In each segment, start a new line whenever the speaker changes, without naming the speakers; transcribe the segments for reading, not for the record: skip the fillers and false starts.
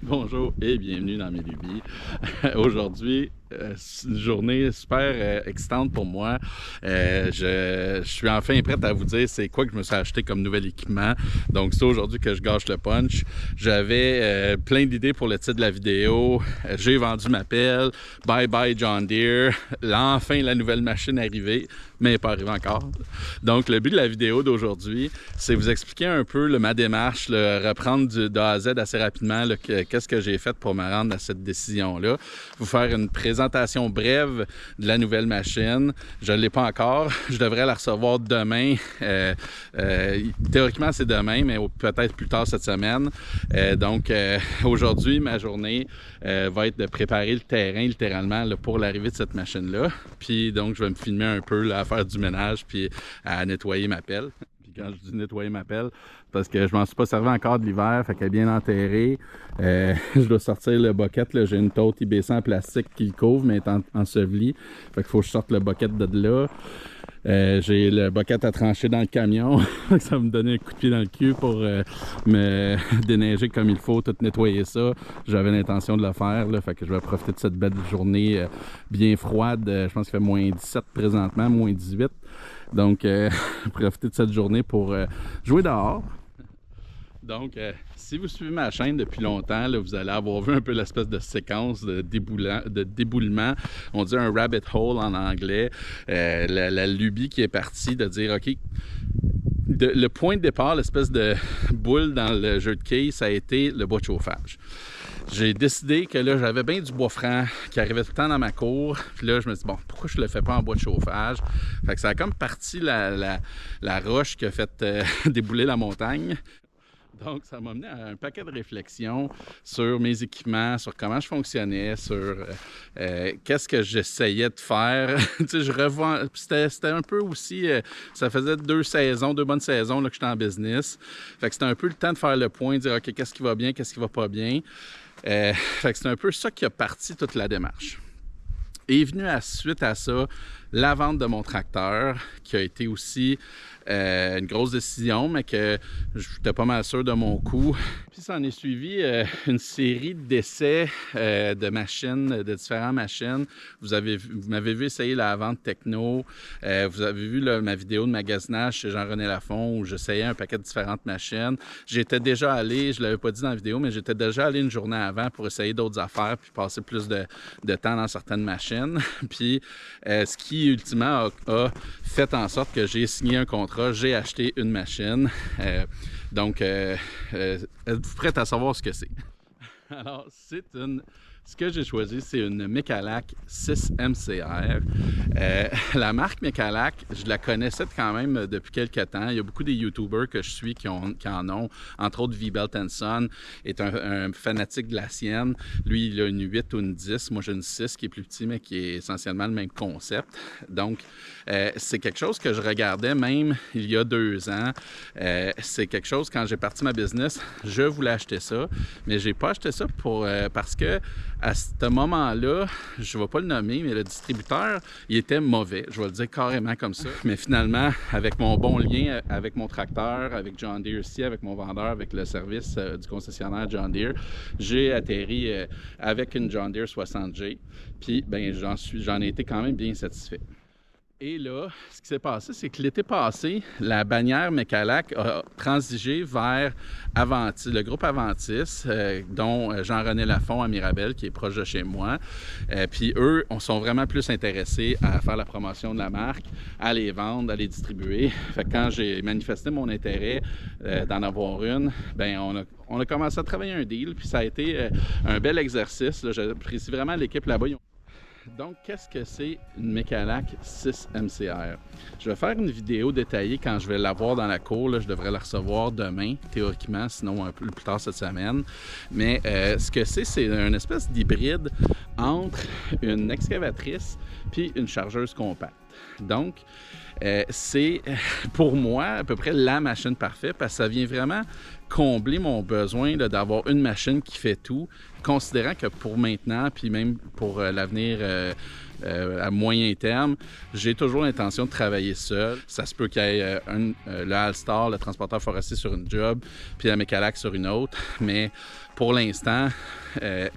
Bonjour et bienvenue dans mes lubies. Aujourd'hui, c'est une journée super excitante pour moi. Je suis enfin prête à vous dire c'est quoi que je me suis acheté comme nouvel équipement. Donc c'est aujourd'hui que je gâche le punch. J'avais plein d'idées pour le titre de la vidéo. J'ai vendu ma pelle. Bye bye John Deere. Là, enfin la nouvelle machine arrivée, mais elle n'est pas arrivée encore. Donc le but de la vidéo d'aujourd'hui, c'est vous expliquer un peu ma démarche, reprendre de A à Z assez rapidement qu'est-ce que j'ai fait pour me rendre à cette décision-là. Vous faire une présentation brève de la nouvelle machine. Je ne l'ai pas encore. Je devrais la recevoir demain. Théoriquement, c'est demain, mais peut-être plus tard cette semaine. Donc, aujourd'hui, ma journée va être de préparer le terrain, littéralement, là, pour l'arrivée de cette machine-là. Puis, donc, je vais me filmer un peu là, à faire du ménage puis à nettoyer ma pelle. Quand je dis nettoyer ma pelle, parce que je m'en suis pas servi encore de l'hiver, fait qu'elle est bien enterrée. Je dois sortir le bucket, là. J'ai une tote IBC en plastique qui le couvre, mais elle est ensevelie. Fait qu'il faut que je sorte le bucket de là. J'ai le bucket à trancher dans le camion. Ça va me donner un coup de pied dans le cul pour me déneiger comme il faut, tout nettoyer ça. J'avais l'intention de le faire, là, fait que je vais profiter de cette belle journée bien froide. Je pense qu'il fait moins 17 présentement, moins 18. Donc, profiter de cette journée pour jouer dehors. Donc, si vous suivez ma chaîne depuis longtemps, là, vous allez avoir vu un peu l'espèce de séquence de déboulement. On dit un rabbit hole en anglais. La lubie qui est partie de dire, OK, le point de départ, l'espèce de boule dans le jeu de quilles, ça a été le bois de chauffage. J'ai décidé que là, j'avais bien du bois franc qui arrivait tout le temps dans ma cour. Puis là, je me suis dit, bon, pourquoi je le fais pas en bois de chauffage? Fait que ça a comme parti la roche qui a fait débouler la montagne. Donc, ça m'a mené à un paquet de réflexions sur mes équipements, sur comment je fonctionnais, sur qu'est-ce que j'essayais de faire. Tu sais, je revois. C'était un peu aussi. Ça faisait deux bonnes saisons là, que j'étais en business. Fait que c'était un peu le temps de faire le point, de dire, OK, qu'est-ce qui va bien, qu'est-ce qui va pas bien. Fait que c'est un peu ça qui a parti toute la démarche. Et est venu suite à ça la vente de mon tracteur, qui a été aussi une grosse décision, mais que j'étais pas mal sûr de mon coup. Puis ça en est suivi une série d'essais de machines, de différentes machines. Vous m'avez vu essayer la vente techno. Vous avez vu ma vidéo de magasinage chez Jean-René Lafont où j'essayais un paquet de différentes machines. J'étais déjà allé, je ne l'avais pas dit dans la vidéo, mais j'étais déjà allé une journée avant pour essayer d'autres affaires puis passer plus de temps dans certaines machines. Puis ce qui ultimement a fait en sorte que j'ai signé un contrat, j'ai acheté une machine. Donc, êtes-vous prêts à savoir ce que c'est? Alors, ce que j'ai choisi, c'est une Mecalac 6 MCR. La marque Mecalac, je la connaissais quand même depuis quelques temps. Il y a beaucoup de YouTubers que je suis qui en ont. Entre autres, V-Beltenson est un fanatique de la sienne. Lui, il a une 8 ou une 10. Moi, j'ai une 6 qui est plus petit, mais qui est essentiellement le même concept. Donc, c'est quelque chose que je regardais même il y a 2 ans. C'est quelque chose, quand j'ai parti ma business, je voulais acheter ça, mais j'ai pas acheté ça parce que à ce moment-là, je ne vais pas le nommer, mais le distributeur, il était mauvais. Je vais le dire carrément comme ça. Mais finalement, avec mon bon lien avec mon tracteur, avec John Deere ici, avec mon vendeur, avec le service du concessionnaire John Deere, j'ai atterri avec une John Deere 60G. Puis, ben, j'en ai été quand même bien satisfait. Et là, ce qui s'est passé, c'est que l'été passé, la bannière Mecalac a transigé vers Aventis, le groupe Aventis, dont Jean-René Lafont à Mirabel, qui est proche de chez moi. Puis eux, on sont vraiment plus intéressés à faire la promotion de la marque, à les vendre, à les distribuer. Fait que quand j'ai manifesté mon intérêt d'en avoir une, ben on a commencé à travailler un deal, puis ça a été un bel exercice. J'apprécie vraiment l'équipe là-bas. Donc, qu'est-ce que c'est une Mecalac 6 MCR? Je vais faire une vidéo détaillée quand je vais l'avoir dans la cour. Là, je devrais la recevoir demain, théoriquement, sinon un peu plus tard cette semaine. Mais ce que c'est une espèce d'hybride entre une excavatrice puis une chargeuse compacte. Donc, c'est pour moi à peu près la machine parfaite parce que ça vient vraiment combler mon besoin d'avoir une machine qui fait tout, considérant que pour maintenant, puis même pour l'avenir à moyen terme, j'ai toujours l'intention de travailler seul. Ça se peut qu'il y ait le Alstar, le transporteur forestier sur une job, puis la Mecalac sur une autre, mais pour l'instant,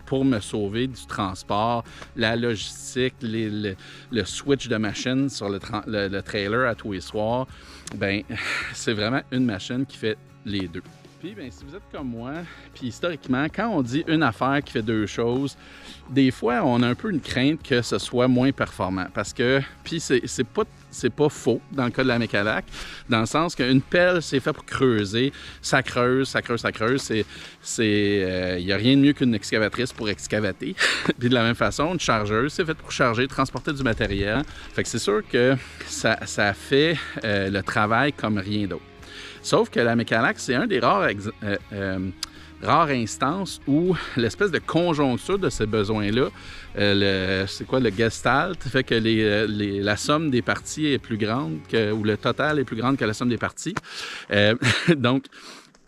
pour me sauver du transport, la logistique, le switch de machine sur le trailer à tous les soirs, ben c'est vraiment une machine qui fait les deux. Puis, bien, si vous êtes comme moi, puis historiquement, quand on dit une affaire qui fait deux choses, des fois, on a un peu une crainte que ce soit moins performant. Parce que, puis c'est pas faux dans le cas de la Mecalac, dans le sens qu'une pelle, c'est fait pour creuser. Ça creuse, ça creuse, ça creuse. Il n'y a rien de mieux qu'une excavatrice pour excavater. Puis de la même façon, une chargeuse, c'est fait pour charger, transporter du matériel. Fait que c'est sûr que ça fait le travail comme rien d'autre. Sauf que la Mecalac, c'est un des rares instances où l'espèce de conjoncture de ces besoins-là, c'est quoi le gestalt, fait que la somme des parties est plus grande, ou le total est plus grande que la somme des parties. Donc,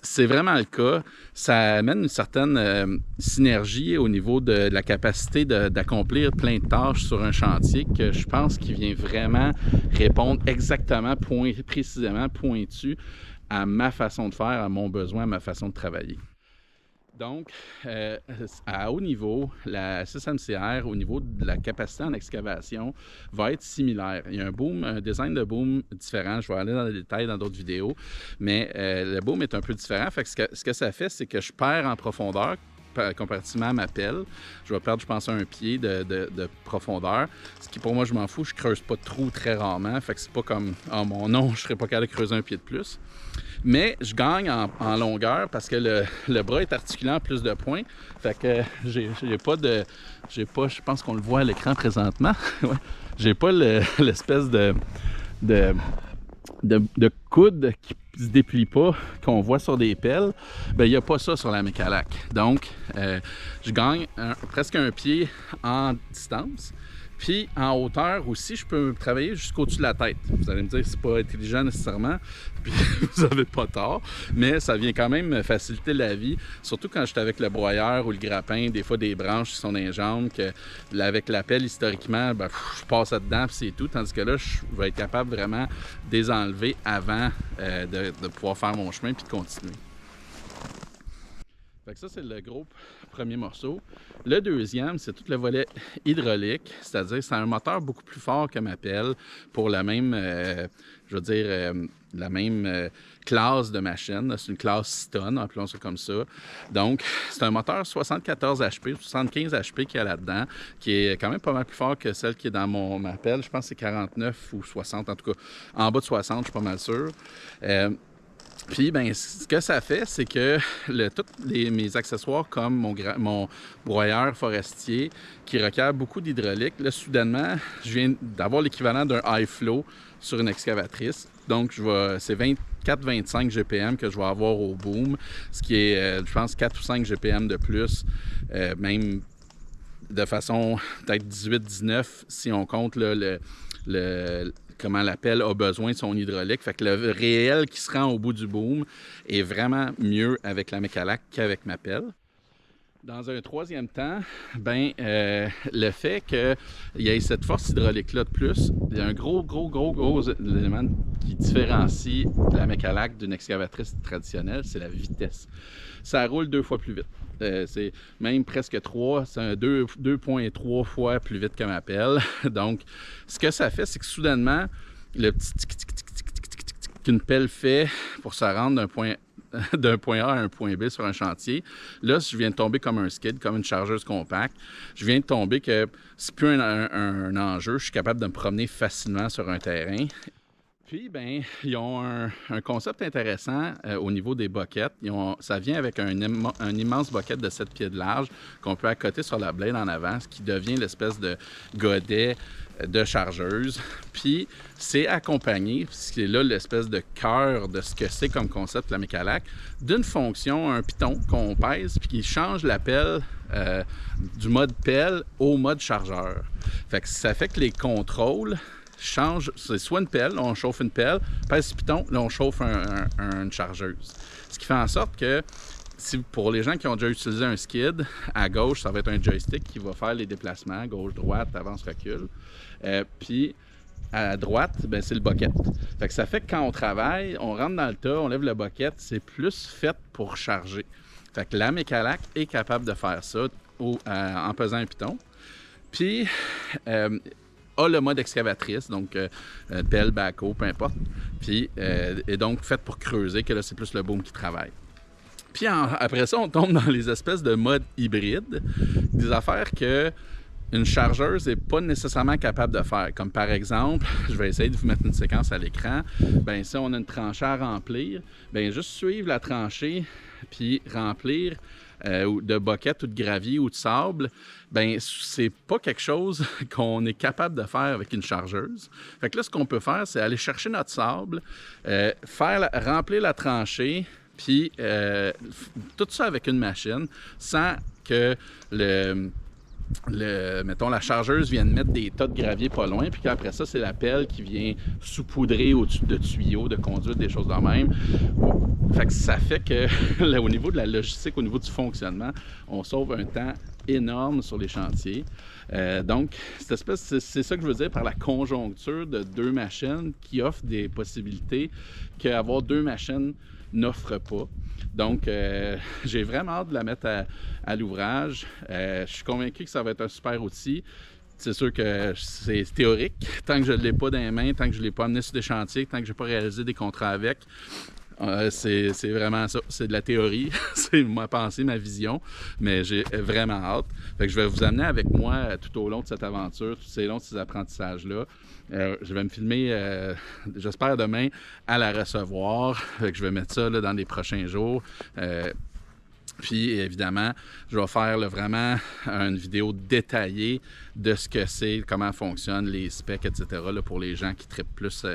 c'est vraiment le cas. Ça amène une certaine synergie au niveau de la capacité d'accomplir plein de tâches sur un chantier que je pense qu'il vient vraiment répondre exactement, précisément, pointu à ma façon de faire, à mon besoin, à ma façon de travailler. Donc, à haut niveau, la 6MCR, au niveau de la capacité en excavation, va être similaire. Il y a un design de boom différent. Je vais aller dans les détails dans d'autres vidéos, mais le boom est un peu différent. Fait que ce que ça fait, c'est que je perds en profondeur comparativement à ma pelle. Je vais perdre, je pense, un pied de profondeur. Ce qui, pour moi, je m'en fous. Je creuse pas de trous très rarement. Fait que c'est pas comme, oh mon nom, je serais pas capable de creuser un pied de plus. Mais je gagne en longueur parce que le bras est articulé en plus de points. Fait que j'ai pas, je pense qu'on le voit à l'écran présentement. J'ai pas l'espèce de coude qui se déplie pas, qu'on voit sur des pelles. Bien, il n'y a pas ça sur la Mecalac. Donc, je gagne presque un pied en distance. Puis, en hauteur aussi, je peux travailler jusqu'au-dessus de la tête. Vous allez me dire que c'est pas intelligent nécessairement, puis vous avez pas tort, mais ça vient quand même me faciliter la vie, surtout quand je suis avec le broyeur ou le grappin, des fois des branches qui sont dans les jambes, que avec la pelle, historiquement, ben, je passe là-dedans, puis c'est tout, tandis que là, je vais être capable vraiment de les enlever avant de pouvoir faire mon chemin puis de continuer. Fait que ça, c'est le gros premier morceau. Le deuxième, c'est tout le volet hydraulique, c'est-à-dire c'est un moteur beaucoup plus fort que ma pelle pour la même, la même classe de machine. C'est une classe 6 tonnes, appelons ça comme ça. Donc, c'est un moteur 74 HP, 75 HP qu'il y a là-dedans, qui est quand même pas mal plus fort que celle qui est dans ma pelle. Je pense que c'est 49 ou 60, en tout cas, en bas de 60, je suis pas mal sûr. Puis, ben, ce que ça fait, c'est que tous mes accessoires, comme mon broyeur forestier, qui requiert beaucoup d'hydraulique, là, soudainement, je viens d'avoir l'équivalent d'un high flow sur une excavatrice. Donc, c'est 24-25 GPM que je vais avoir au boom, ce qui est, je pense, 4 ou 5 GPM de plus, même de façon peut-être 18-19 si on compte là, comment la pelle a besoin de son hydraulique. Fait que le réel qui se rend au bout du boom est vraiment mieux avec la Mecalac qu'avec ma pelle. Dans un troisième temps, ben, le fait qu'il y ait cette force hydraulique-là de plus, il y a un gros élément qui différencie la Mecalac d'une excavatrice traditionnelle, c'est la vitesse. Ça roule 2 fois plus vite. C'est même presque 3, c'est 2,3 fois plus vite que ma pelle. Donc, ce que ça fait, c'est que soudainement, le petit qu'une pelle fait pour se rendre d'un point A à un point B sur un chantier, là, je viens de tomber comme un skid, comme une chargeuse compacte. Je viens de tomber que c'est plus un enjeu. Je suis capable de me promener facilement sur un terrain. Puis, bien, ils ont un concept intéressant au niveau des boquettes. Ça vient avec un immense boquette de 7 pieds de large qu'on peut accoter sur la blade en avant, ce qui devient l'espèce de godet de chargeuse. Puis, c'est accompagné, c'est là l'espèce de cœur de ce que c'est comme concept la Mecalac, d'une fonction, un piton qu'on pèse, puis qui change la pelle du mode pelle au mode chargeur. Fait que ça fait que les contrôles change, c'est soit une pelle, là, on chauffe une pelle, pèse piton, là on chauffe une chargeuse. Ce qui fait en sorte que pour les gens qui ont déjà utilisé un skid, à gauche, ça va être un joystick qui va faire les déplacements, gauche-droite, avance-recul. Puis à droite, ben, c'est le bucket. Fait que ça fait que quand on travaille, on rentre dans le tas, on lève le bucket, c'est plus fait pour charger. Fait que la Mecalac est capable de faire ça en pesant un piton. Puis a le mode excavatrice, donc pelle, backhoe, peu importe. Puis est donc faite pour creuser, que là, c'est plus le boom qui travaille. Puis après ça, on tombe dans les espèces de modes hybrides, des affaires que une chargeuse n'est pas nécessairement capable de faire. Comme par exemple, je vais essayer de vous mettre une séquence à l'écran. Bien, si on a une tranchée à remplir, bien, juste suivre la tranchée puis remplir de boquettes ou de gravier ou de sable, bien, c'est pas quelque chose qu'on est capable de faire avec une chargeuse. Fait que là, ce qu'on peut faire, c'est aller chercher notre sable, remplir la tranchée, puis tout ça avec une machine, sans que mettons, la chargeuse vient de mettre des tas de gravier pas loin, puis qu'après ça, c'est la pelle qui vient saupoudrer au-dessus de tuyaux, de conduite, des choses de même. Fait que ça fait que, au niveau de la logistique, au niveau du fonctionnement, on sauve un temps énorme sur les chantiers. Donc, c'est ça que je veux dire par la conjoncture de deux machines qui offrent des possibilités qu'avoir deux machines n'offre pas. Donc, j'ai vraiment hâte de la mettre à l'ouvrage. Je suis convaincu que ça va être un super outil. C'est sûr que c'est théorique. Tant que je ne l'ai pas dans les mains, tant que je ne l'ai pas amené sur des chantiers, tant que je n'ai pas réalisé des contrats avec, c'est vraiment ça. C'est de la théorie. C'est ma pensée, ma vision. Mais j'ai vraiment hâte. Fait que je vais vous amener avec moi tout au long de cette aventure, tout au long de ces apprentissages-là. Je vais me filmer, j'espère demain, à la recevoir. Fait que je vais mettre ça là, dans les prochains jours. Puis, évidemment, je vais faire là, vraiment une vidéo détaillée de ce que c'est, comment fonctionne, les specs, etc. là, pour les gens qui trippent plus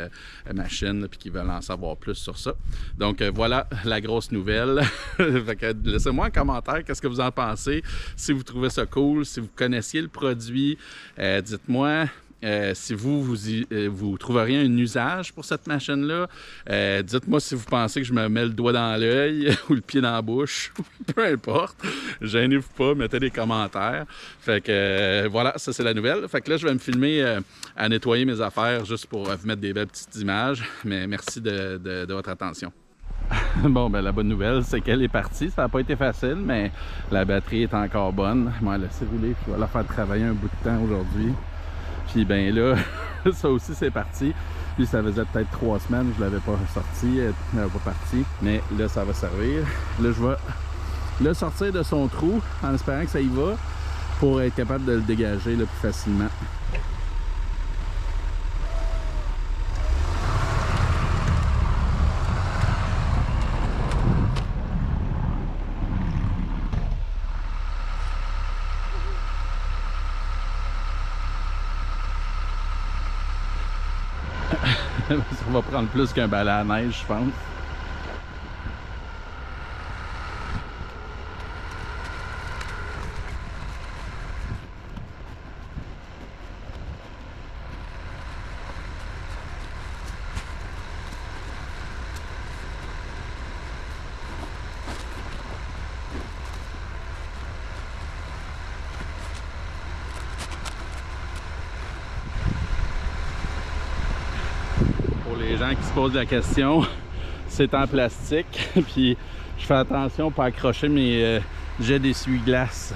machine puis qui veulent en savoir plus sur ça. Donc, voilà la grosse nouvelle. Fait que laissez-moi un commentaire, qu'est-ce que vous en pensez? Si vous trouvez ça cool, si vous connaissiez le produit, dites-moi. Si vous trouveriez un usage pour cette machine-là, dites-moi si vous pensez que je me mets le doigt dans l'œil ou le pied dans la bouche, peu importe. Gênez-vous pas, mettez des commentaires. Fait que voilà, ça c'est la nouvelle. Fait que là, je vais me filmer à nettoyer mes affaires juste pour vous mettre des belles petites images. Mais merci de votre attention. Bon, ben la bonne nouvelle, c'est qu'elle est partie. Ça n'a pas été facile, mais la batterie est encore bonne. Moi, elle a roulé, puis je vais la faire travailler un bout de temps aujourd'hui. Puis ben là, ça aussi c'est parti. Puis ça faisait peut-être 3 semaines, je l'avais pas sorti, elle n'avait pas parti. Mais là, ça va servir. Là, je vais le sortir de son trou en espérant que ça y va pour être capable de le dégager là, plus facilement. Ça va prendre plus qu'un balai à neige, je pense. Pour les gens qui se posent la question, c'est en plastique, puis je fais attention pour accrocher mes jets d'essuie-glace